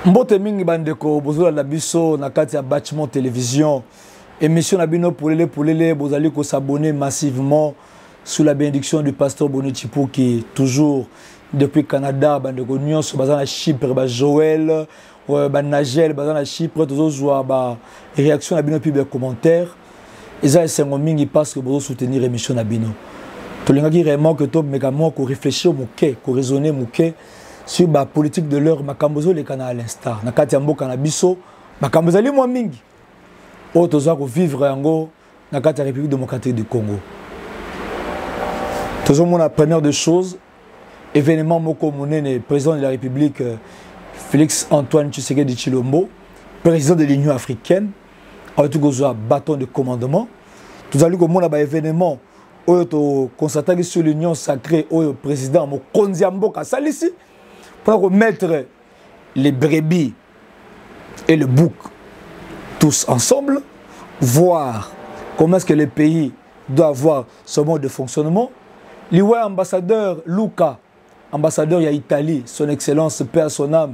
Mbote mingi bandeko bozola la biso na kati ya bâtiment télévision émission na bino polele bozali ko s'abonner massivement sous la bénédiction du pasteur Boni Chipou qui toujours depuis Canada bandeko nyonso bazana Chypre ba Joël ba Nagel bazana Chypre tozozwa ba réaction na bino puis ba commentaire eza esengo mingi parce que bozo soutenir émission na bino tolingaki vraiment que to mécamo ko réfléchir moké ko raisonner moké sur la politique de l'heure, makambozo les canaux à l'instar. Na kati ambo kanabiso, makambozali mwa mingi. O toza ko vivre yango na kati ya République démocratique du Congo. Tozo mona première des choses, événement moko monene président de la République Félix Antoine Tshisekedi Tshilombo, président de l'Union africaine, a tout gozo bâton de commandement. Tozali ko mona ba événement o to constater sur l'Union sacrée o président mo konziambo ka salisi. Pour mettre les brebis et le bouc tous ensemble, voir comment est-ce que le pays doit avoir ce mode de fonctionnement. L'Iwa ambassadeur Luca, ambassadeur ya Italie, son excellence, paix à son âme,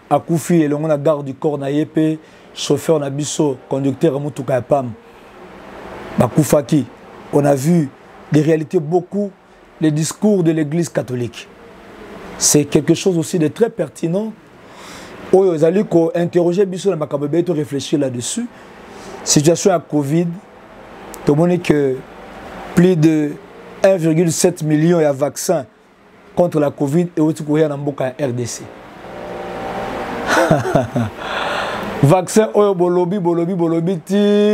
Akoufi et le monde garde du corps na yépé, chauffeur Nabiso, conducteur Moutuka Yapam, Bakoufaki. On a vu des réalités beaucoup, les discours de l'église catholique. C'est quelque chose aussi de très pertinent. Vous allez interroger Bissot et réfléchir là-dessus. Situation à Covid, tout le monde que plus de 1,7 million de vaccins contre la Covid et aussi pour en RDC. Vaccin bolobi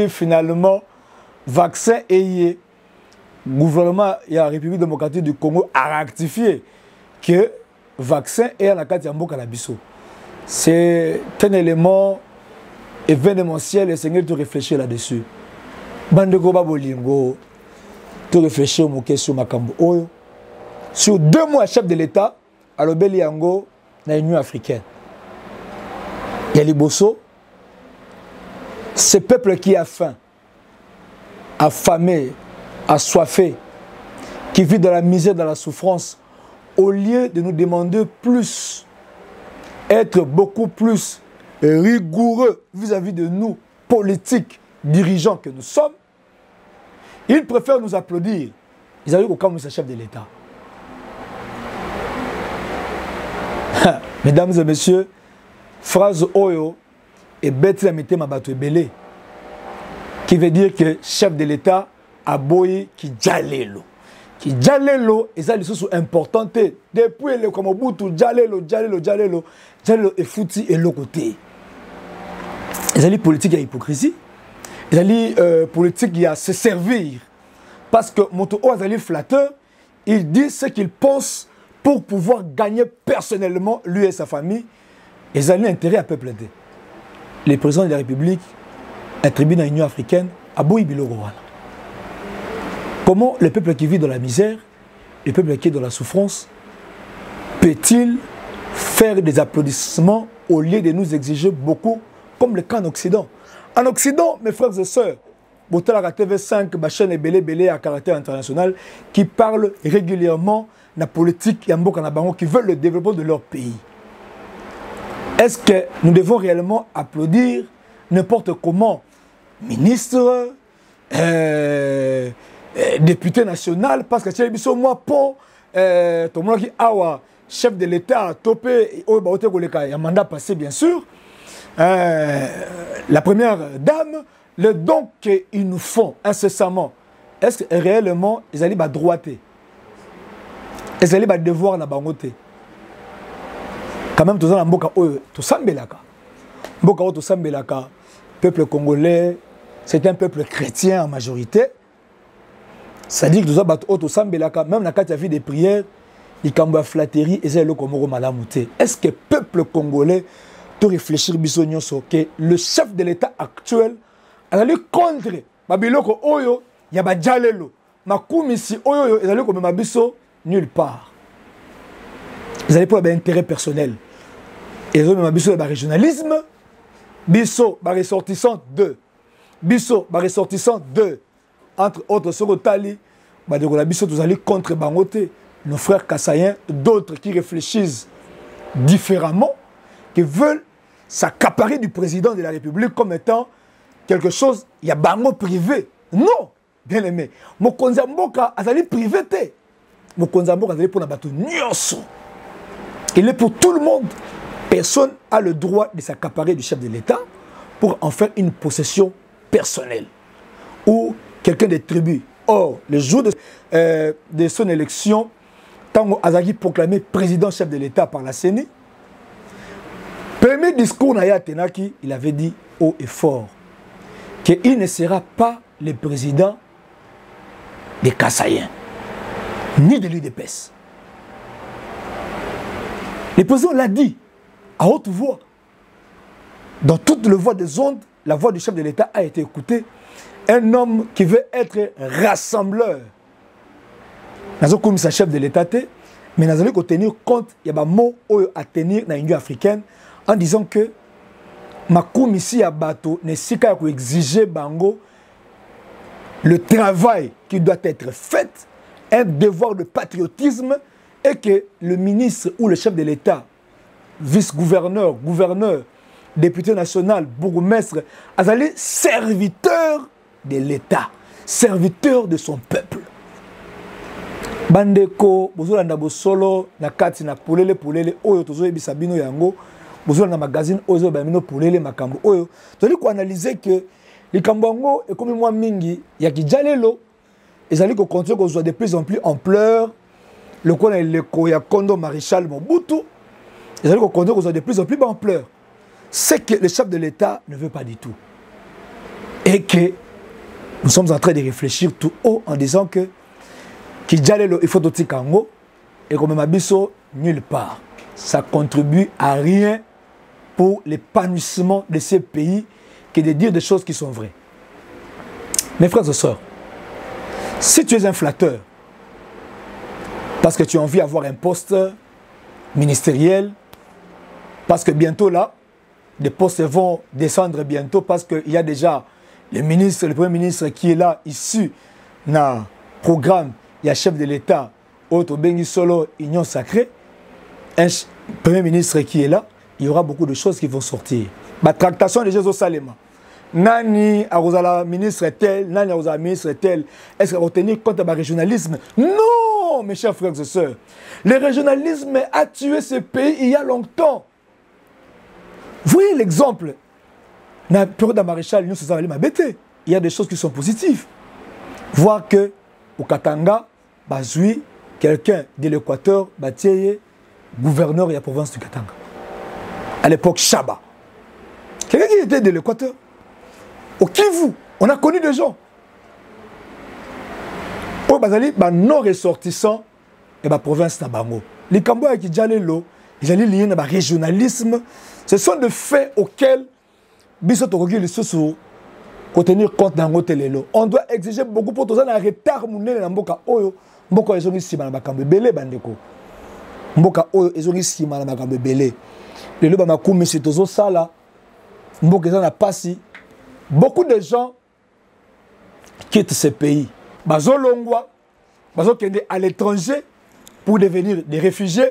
finalement vaccin et gouvernement de la République démocratique du Congo a rectifié que vaccin et à la carte Yamboka la biso. C'est un élément événementiel et Seigneur de réfléchir là-dessus. Bandeko Babolingo, de réfléchir aux questions Makambo Oyo. Sur 2 mois, chef de l'État, à l'Obéli Yango, dans l'Union africaine. Il y a les Bosso, ce peuple qui a faim, affamé, assoiffé, qui vit dans la misère, dans la souffrance, au lieu de nous demander plus, être beaucoup plus rigoureux vis-à-vis de nous, politiques, dirigeants que nous sommes, ils préfèrent nous applaudir. Ils arrivent au camp de ce chef de l'État. Mesdames et messieurs, phrase Oyo et Betty Amité Mabato Ebele, qui veut dire que chef de l'État a boyé qui djalelo. Qui Djalelo, et ça, les choses sont importantes. Depuis le Komobutu, Djalelo est foutu et l'autre côté. Ils allaient politique à hypocrisie. Ils allaient politique à se servir. Parce que Moto Azali flatteur, il dit ce qu'il pense pour pouvoir gagner personnellement lui et sa famille. Ils allaient intérêt à peuple. Les présidents de la République, attribués dans l'Union africaine, à Boïbilogowana. Comment le peuple qui vit dans la misère, le peuple qui est dans la souffrance, peut-il faire des applaudissements au lieu de nous exiger beaucoup, comme le cas en Occident? En Occident, mes frères et sœurs, Botala TV5, ma chaîne est belé à caractère international, qui parlent régulièrement de la politique qui veulent le développement de leur pays. Est-ce que nous devons réellement applaudir n'importe comment, ministre, député national, parce que c'est moi pour tout le monde qui a chef de l'État topé il y a un mandat passé bien sûr la première dame le don qu'ils nous font incessamment, est-ce que réellement ils allaient à droiter, ils allaient à devoir na bangote quand même tout ça mboka tout sambelaka mboka tout sambelaka peuple congolais c'est un peuple chrétien en majorité. C'est-à-dire que nous avons auto sambelaka même dans la vie des prières, il y a flatterie et c'est le Komoro malamouté. Est-ce que le peuple congolais doit réfléchir bisognoso que le chef de l'État actuel a allé contre Babiloko Oyo, il y a Badjalelo, Makoumisi Oyo, il a allé comme Mabiso nulle part. Ils allaient pour l'intérêt personnel. Ils ont Mabiso le régionalisme, Biso, ressortissant 2. Biso, ressortissant 2. Entre autres, sur le Tali, tous allés contre Bangote, nos frères kassaïens, d'autres qui réfléchissent différemment, qui veulent s'accaparer du président de la République comme étant quelque chose, il y a bango privé. Non, bien aimé. Mokonzi mboka azali privé te. Mokonzi mboka azali pour na bato nyonso. Il est pour tout le monde. Personne n'a le droit de s'accaparer du chef de l'État pour en faire une possession personnelle ou quelqu'un des tribus. Or, le jour de son élection, Tango Azaki proclamé président-chef de l'État par la CENI, premier discours Naya Tenaki, il avait dit haut et fort qu'il ne sera pas le président des Kassaïens, ni de l'UDPS. Le président l'a dit à haute voix. Dans toute la voix des ondes, la voix du chef de l'État a été écoutée. Un homme qui veut être rassembleur. Nous comme sa chef de l'État, mais nous allons tenir compte, il y a des mots à tenir dans l'Union africaine en disant que ma commission à bateau n'est pas exiger bango le travail qui doit être fait, un devoir de patriotisme, et que le ministre ou le chef de l'État, vice-gouverneur, gouverneur, député national, bourgmestre, azali serviteur de l'État, serviteur de son peuple. Bandeko, bozolanda bosolo na kati na polele oyo tozoyebisa bino yango, bozolanda magazine oyo bamino polele makambo oyo, toli ko analyser que likambo yango ekomi mwa mingi ya kijalelo ezali ko continuer ko de plus en plus ampleur. Le quoi le Koya Kondo Maréchal Mobutu, ils allaient continuer ko de plus en plus ampleur. C'est que le chef de l'État ne veut pas du tout. Et que nous sommes en train de réfléchir tout haut en disant que Kijalelo il faut tout kango et comme Mabiso nulle part. Ça contribue à rien pour l'épanouissement de ces pays que de dire des choses qui sont vraies. Mes frères et sœurs, si tu es un flatteur, parce que tu as envie d'avoir un poste ministériel, parce que bientôt là, des postes vont descendre bientôt, parce qu'il y a déjà le ministre, le premier ministre qui est là, issu d'un programme, il y a chef de l'État, autre Bengi Solo, Union Sacrée, un premier ministre qui est là, il y aura beaucoup de choses qui vont sortir. Ma tractation de Jésus Salema. Nani a ministre tel, Nani a ministre tel. Est-ce qu'on va tenir compte de régionalisme? Non, mes chers frères et sœurs. Le régionalisme a tué ce pays il y a longtemps. Vous voyez l'exemple. Dans la période de Maréchal, il y a des choses qui sont positives. Voir que au Katanga, Bazoui, quelqu'un de l'Équateur, Batieye, gouverneur de la province du Katanga. À l'époque, Chaba. Quelqu'un qui était de l'Équateur. Au Kivu, on a connu des gens. Au Bazali, non ressortissant et la province Nabango. Les Kambois qui ont l'eau, ils ont lié dans le régionalisme. Ce sont des faits auxquels Bissot Togogi les sous pour tenir compte dans l'eau. On doit exiger beaucoup pour tous un retard mouné dans Mboka Oyo. Mboka ils ont ici dans Bakambe Belé bandeko. Mboka Oyo ils ont ici dans Bakambe Belé. Le loba makoumi c'est tozo sala. Mboka ils ont passé. Beaucoup de gens quittent ce pays. Bazo longwa, bazo kende à l'étranger pour devenir des réfugiés.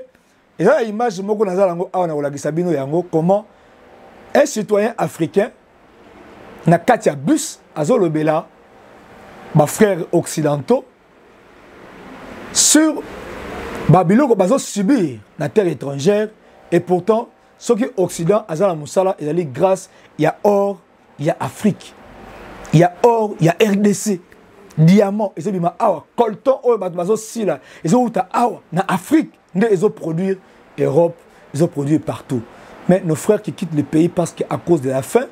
Et là l'image moko nazalango awana olagisa bino yango comment un citoyen africain na katia bus azolobela ba frères occidentaux sur babiloko bazo subir na terre étrangère et pourtant ceux qui occident azala musala et ali grâce il y a or, il y a Afrique, il y a or, il y a RDC, diamant, et c'est bima awa, colton, oh bazo sila, ils ont awa na Afrique, ils ont produit Europe, ils ont produit partout. Mais nos frères qui quittent le pays parce qu'à cause de la faim,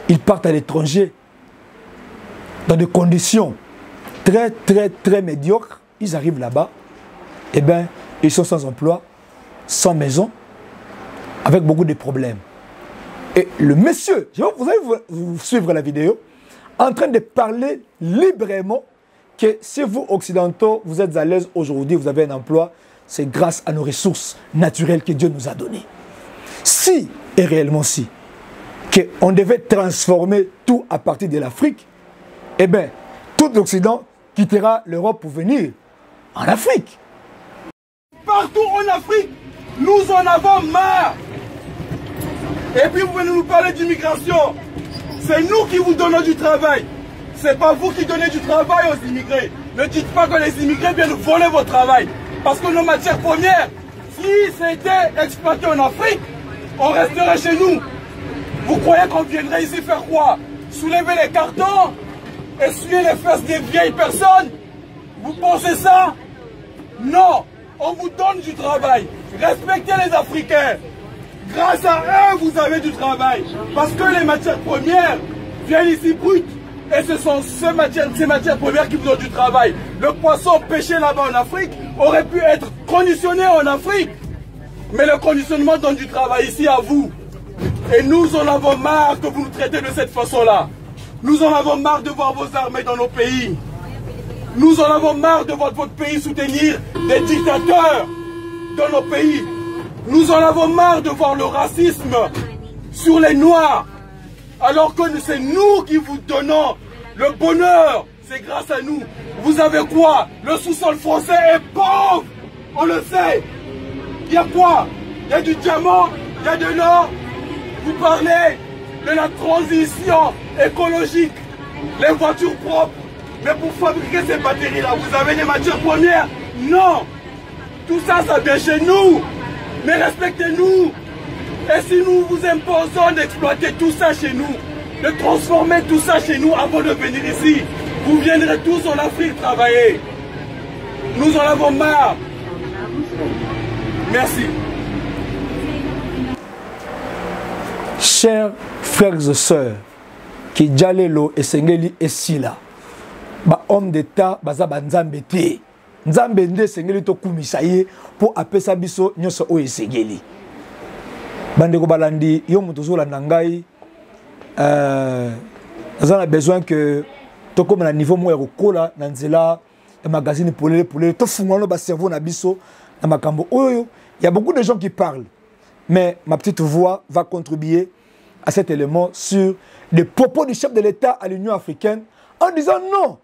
ils partent à l'étranger dans des conditions très médiocres. Ils arrivent là-bas, et bien, ils sont sans emploi, sans maison, avec beaucoup de problèmes. Et le monsieur, vous allez vous suivre la vidéo, en train de parler librement que si vous, occidentaux, vous êtes à l'aise aujourd'hui, vous avez un emploi, c'est grâce à nos ressources naturelles que Dieu nous a données. Si, et réellement si, qu'on devait transformer tout à partir de l'Afrique, eh bien, tout l'Occident quittera l'Europe pour venir en Afrique. Partout en Afrique, nous en avons marre. Et puis vous venez nous parler d'immigration. C'est nous qui vous donnons du travail. C'est pas vous qui donnez du travail aux immigrés. Ne dites pas que les immigrés viennent voler votre travail. Parce que nos matières premières, si c'était exploité en Afrique, on resterait chez nous. Vous croyez qu'on viendrait ici faire quoi? Soulever les cartons? Essuyer les fesses des vieilles personnes? Vous pensez ça? Non. On vous donne du travail. Respectez les Africains. Grâce à eux, vous avez du travail. Parce que les matières premières viennent ici brutes. Et ce sont ces matières premières qui vous donnent du travail. Le poisson pêché là-bas en Afrique aurait pu être conditionné en Afrique. Mais le conditionnement donne du travail ici à vous. Et nous en avons marre que vous nous traitez de cette façon-là. Nous en avons marre de voir vos armées dans nos pays. Nous en avons marre de voir votre pays soutenir des dictateurs dans nos pays. Nous en avons marre de voir le racisme sur les Noirs. Alors que c'est nous qui vous donnons le bonheur. C'est grâce à nous. Vous avez quoi? Le sous-sol français est pauvre. On le sait. Il y a quoi? Il y a du diamant, il y a de l'or. Vous parlez de la transition écologique, les voitures propres. Mais pour fabriquer ces batteries-là, vous avez des matières premières? Non. Tout ça, ça vient chez nous. Mais respectez-nous. Et si nous vous imposons d'exploiter tout ça chez nous, de transformer tout ça chez nous avant de venir ici, vous viendrez tous en Afrique travailler. Nous en avons marre. Merci. Chers frères et sœurs, qui Jalelo et Sengeli et Sila, ba homme d'État, baza banzambe te. Nzambe nde Sengeli to kumisa ye pour apesa biso nyoso o Sengeli. Bandeko balandi yo mutozo la nangai nous avons besoin que to comme na niveau mo ya kokola na nzela magazine polele to fungano ba cerveau na biso na makambo oyo. Il y a beaucoup de gens qui parlent, mais ma petite voix va contribuer à cet élément sur les propos du chef de l'État à l'Union africaine en disant non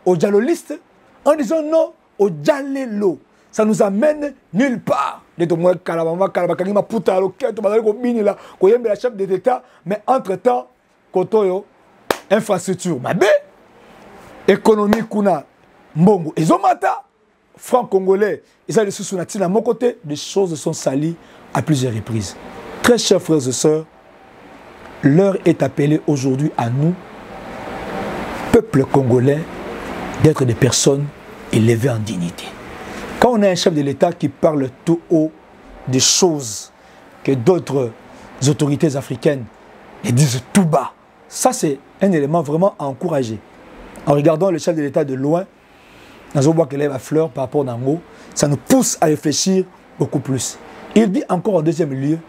aux dialolistes, en disant non aux dialélo. Ça nous amène nulle part. Mais entre-temps, kotoyo infrastructure mabe, économie kuna mbongo ezomata, franc congolais, ils ont des sous à mon côté, des choses sont salies à plusieurs reprises. Très chers frères et sœurs, l'heure est appelée aujourd'hui à nous, peuple congolais, d'être des personnes élevées en dignité. Quand on a un chef de l'État qui parle tout haut des choses que d'autres autorités africaines les disent tout bas, ça c'est un élément vraiment à encourager. En regardant le chef de l'État de loin, on voit qu'il lève la fleur par rapport à Nango, ça nous pousse à réfléchir beaucoup plus. Il dit encore en deuxième lieu,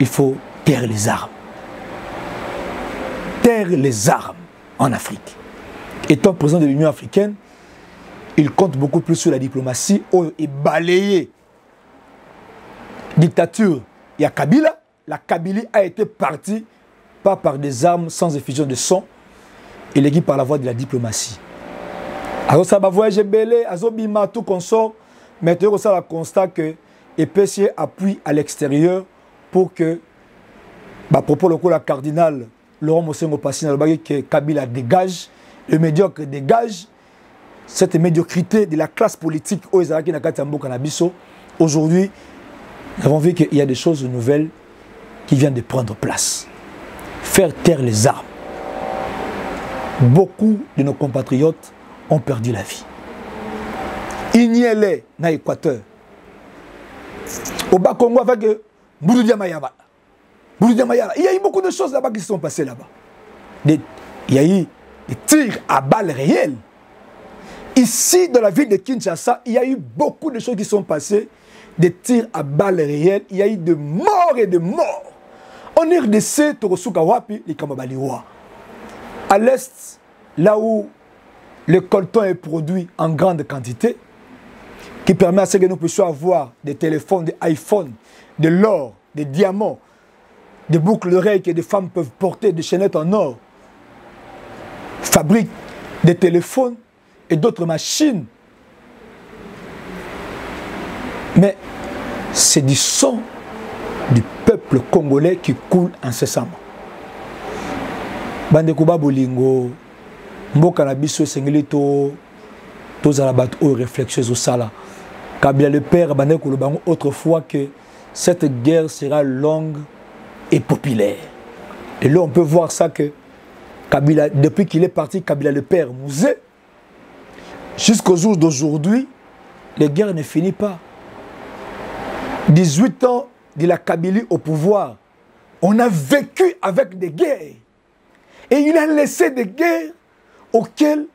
il faut taire les armes. Taire les armes en Afrique. Étant président de l'Union africaine, il compte beaucoup plus sur la diplomatie et balayer. Dictature, il y a Kabila. La Kabylie a été partie pas par des armes sans effusion de sang, et léguée par la voie de la diplomatie. Alors ça va voyager belé, azobima tout consort, mais tu as le constat que EPC appuie à l'extérieur pour que, à propos le la cardinal Laurent Mosengo Passina, que Kabila dégage, le médiocre dégage, cette médiocrité de la classe politique au Israël Nakatambo Kanabiso. Aujourd'hui, nous avons vu qu'il y a des choses nouvelles qui viennent de prendre place. Faire taire les armes. Beaucoup de nos compatriotes ont perdu la vie. Ignélé na Équateur. Au Bas-Congo avec Boudou Mayaba. Il y a eu beaucoup de choses là-bas qui se sont passées là-bas. Il y a eu des tirs à balles réelles. Ici, dans la ville de Kinshasa, il y a eu beaucoup de choses qui sont passées. Des tirs à balles réelles. Il y a eu de morts et de morts. En RDC, Torosuka Wapi, les Kamabaliwa. À l'est, là où le coltan est produit en grande quantité, qui permet à ce que nous puissions avoir des téléphones, des iPhones, de l'or, des diamants, des boucles d'oreilles que des femmes peuvent porter, des chaînettes en or, fabriquent des téléphones et d'autres machines. Mais c'est du sang du peuple peuple congolais qui coule incessamment. Bande Kuba Bolingo, Mboka na biso esengeli to tozala bato oyo réflexieuse au sala. Kabila le père bande kolobango autrefois que cette guerre sera longue et populaire. Et là on peut voir ça que Kabila, depuis qu'il est parti, Kabila le père Mouzé, jusqu'au jour d'aujourd'hui, les guerres ne finissent pas. 18 ans de la Kabylie au pouvoir, on a vécu avec des guerres. Et il a laissé des guerres auxquelles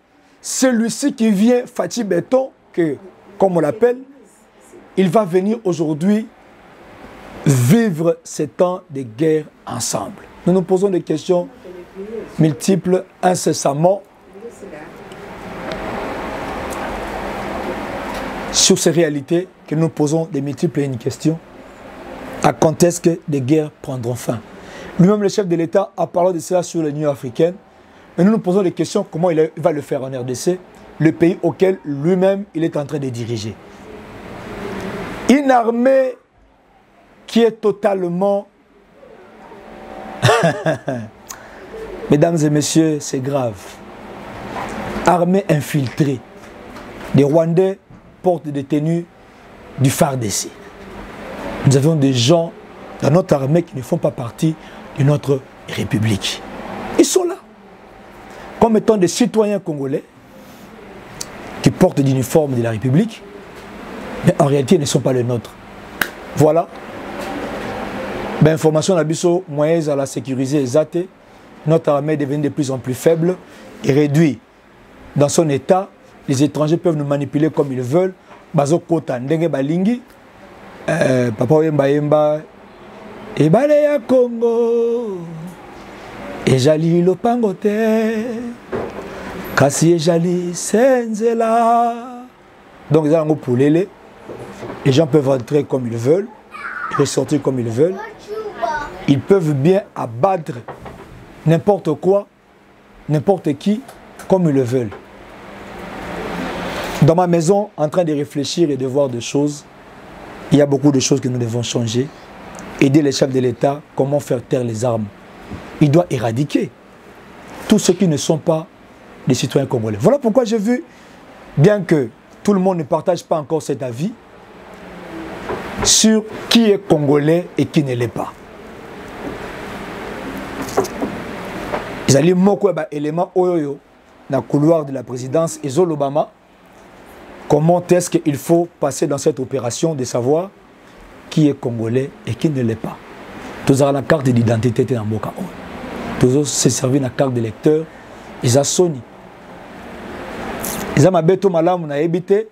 celui-ci qui vient, Fatih Béton, que, comme on l'appelle, il va venir aujourd'hui vivre ces temps de guerre ensemble. Nous nous posons des questions multiples incessamment sur ces réalités que nous posons des multiples et une question. À quand est-ce que des guerres prendront fin? Lui-même, le chef de l'État, a parlé de cela sur l'Union africaine. Et nous nous posons des questions, comment il va le faire en RDC, le pays auquel lui-même il est en train de diriger. Une armée qui est totalement... Mesdames et messieurs, c'est grave. Armée infiltrée. Des Rwandais portent des tenues du FARDC. Nous avons des gens dans notre armée qui ne font pas partie de notre République. Ils sont là, comme étant des citoyens congolais qui portent l'uniforme de la République, mais en réalité ils ne sont pas les nôtres. Voilà. Ben, information d'abisso moyens à la sécuriser exacte. Notre armée devient de plus en plus faible et réduite. Dans son état, les étrangers peuvent nous manipuler comme ils veulent. Bazo kota ndenge balingi, papa yemba yemba, ebale ya Congo, ejali lopango te, kasi ejali senzela. Donc ils ont pour les gens peuvent entrer comme ils veulent, ressortir comme ils veulent. Ils peuvent bien abattre n'importe quoi, n'importe qui, comme ils le veulent. Dans ma maison, en train de réfléchir et de voir des choses, il y a beaucoup de choses que nous devons changer. Aider les chefs de l'État, comment faire taire les armes. Il doit éradiquer tous ceux qui ne sont pas des citoyens congolais. Voilà pourquoi j'ai vu, bien que tout le monde ne partage pas encore cet avis, sur qui est congolais et qui ne l'est pas. Ils allaient moko ba élément oyoyo dans le couloir de la présidence et Zolobama. Comment est-ce qu'il faut passer dans cette opération de savoir qui est congolais et qui ne l'est pas. Tous avons la carte d'identité dans le cas. Tous se servi la carte d'électeur. Ils ont Sony. Ils ont mabeto malam na habité.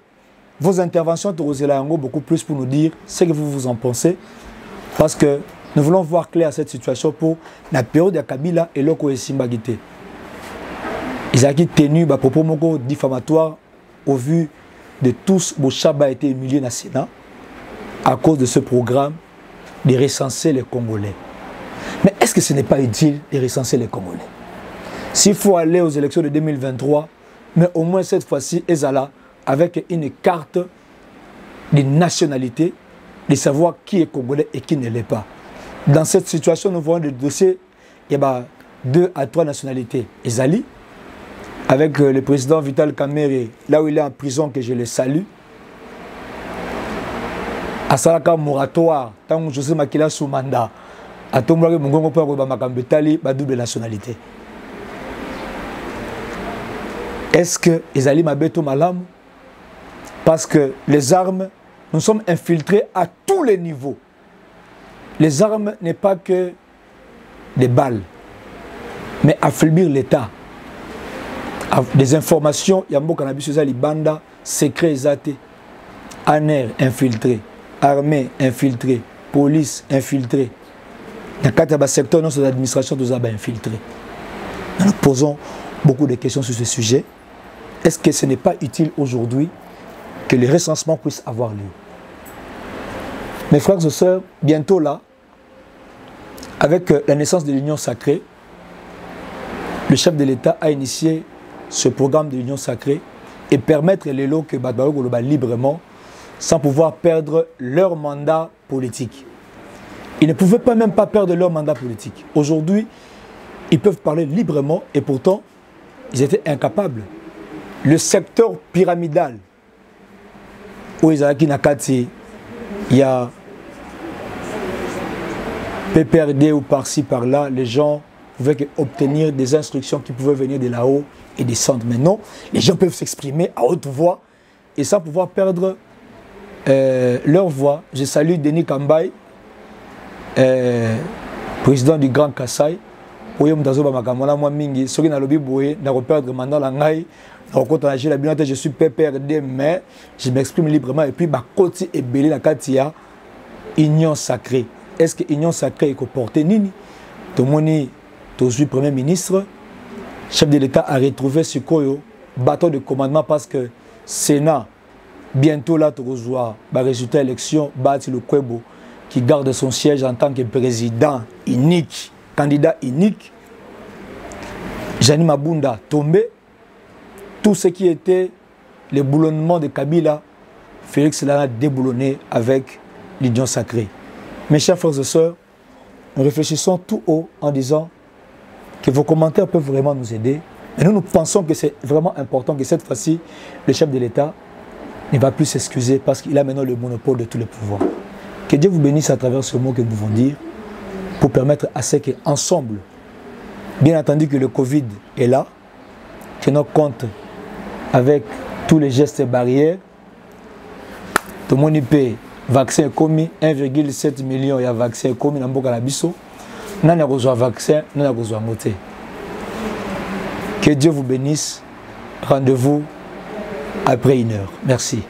Vos interventions beaucoup plus pour nous dire ce que vous en pensez. Parce que nous voulons voir clair à cette situation pour la période de Kabila et l'Oko et Simbagité. Ils ont tenu des propos diffamatoires au vu de tous. Bochaba a été humilié dans le Sénat à cause de ce programme de recenser les Congolais. Mais est-ce que ce n'est pas utile de recenser les Congolais? S'il faut aller aux élections de 2023, mais au moins cette fois-ci, Ezala, avec une carte de nationalité, de savoir qui est Congolais et qui ne l'est pas. Dans cette situation, nous voyons des dossiers, il y a 2 à 3 nationalités. Ezali, avec le président Vital Kamerhe, là où il est en prison, que je le salue. À Salaka moratoire, tant que José Makila sous mandat, à Tombourg Mungongo pour Bamakambetali, double nationalité. Est-ce que Ezali Mabeto Malam? Parce que les armes, nous sommes infiltrés à tous les niveaux. Les armes n'est pas que des balles, mais affaiblir l'État. Des informations, il y a beaucoup de banda, secret exaté, ANER infiltré, armée infiltrée, police infiltrée. Dans le secteur de l'administration, nous avons infiltré. Nous nous posons beaucoup de questions sur ce sujet. Est-ce que ce n'est pas utile aujourd'hui que les recensements puissent avoir lieu? Mes frères et sœurs, bientôt là, avec la naissance de l'Union sacrée, le chef de l'État a initié ce programme de l'Union sacrée et permettre les lots que Badbaro Goloba librement sans pouvoir perdre leur mandat politique. Ils ne pouvaient pas même pas perdre leur mandat politique. Aujourd'hui, ils peuvent parler librement et pourtant, ils étaient incapables. Le secteur pyramidal, où ils avaient Nakati, il y a PPRD ou par-ci, par-là, les gens pouvaient obtenir des instructions qui pouvaient venir de là-haut et descendre. Mais non, les gens peuvent s'exprimer à haute voix et sans pouvoir perdre leur voix. Je salue Denis Kambay, président du Grand Kassai. Je suis PPRD, mais je m'exprime librement. Et puis, côté est belé la Katia, union sacrée. Est-ce que l'union sacrée est portée Nini? Tout le monde, le Premier ministre, chef de l'État a retrouvé ce bâton de commandement parce que Sénat, bientôt là, tu reçois le résultat de l'élection, Bati le Kwebo, qui garde son siège en tant que président unique, candidat unique. Jani Mabunda tombé. Tout ce qui était le boulonnement de Kabila, Félix l'a déboulonné avec l'union sacrée. Mes chers frères et sœurs, nous réfléchissons tout haut en disant que vos commentaires peuvent vraiment nous aider. Et nous pensons que c'est vraiment important que cette fois-ci, le chef de l'État ne va plus s'excuser parce qu'il a maintenant le monopole de tous les pouvoirs. Que Dieu vous bénisse à travers ce mot que nous pouvons dire pour permettre à ce qu'ensemble, bien entendu que le Covid est là, que nous compte avec tous les gestes et barrières, tout le monde y paye. Vaccin commis 1,7 million et vaccin commis dans le Calabiso. Nous avons besoin de vaccin, nous avons besoin de moté. Que Dieu vous bénisse. Rendez-vous après 1 heure. Merci.